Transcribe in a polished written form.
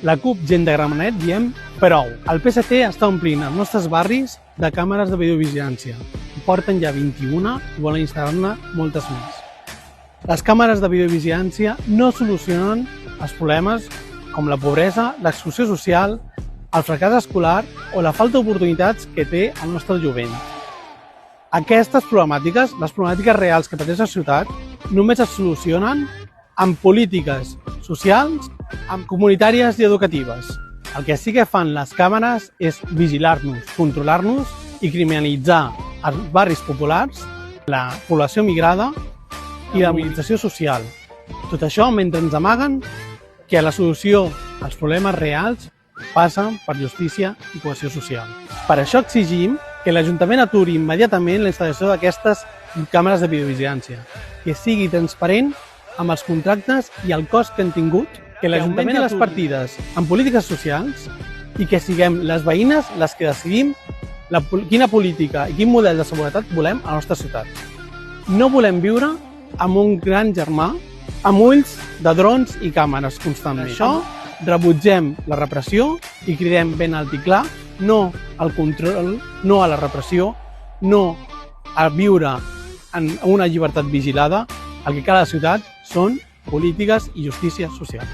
La CUP Gent de Gramenet diem prou. El PSC està omplint els nostres barris de càmeres de videovigilància. Porten ja 21 i volen instal·lar-ne moltes més. Les càmeres de videovigilància no solucionen els problemes com la pobresa, l'exclusió social, el fracàs escolar o la falta d'oportunitats que té el nostre jovent. Aquestes problemàtiques, les problemàtiques reals que pateix la ciutat, només es solucionen amb polítiques socials, amb comunitàries i educatives. El que sí que fan les càmeres és vigilar-nos, controlar-nos i criminalitzar els barris populars, la població migrada i la mobilització social. Tot això mentre ens amaguen que la solució als problemes reals passa per justícia i cohesió social. Per això exigim que l'Ajuntament aturi immediatament la instal·lació d'aquestes càmeres de videovigilància, que sigui transparent amb els contractes i el cost que han tingut, que l'Ajuntament i les partides en polítiques socials i que siguem les veïnes les que decidim quina política i quin model de seguretat volem a la nostra ciutat. No volem viure amb un gran germà amb ulls de drons i càmeres constantment. Per això rebutgem la repressió i cridem ben alt i clar no al control, no a la repressió, no a viure en una llibertat vigilada. El que cal a la ciutat són polítiques i justícia social.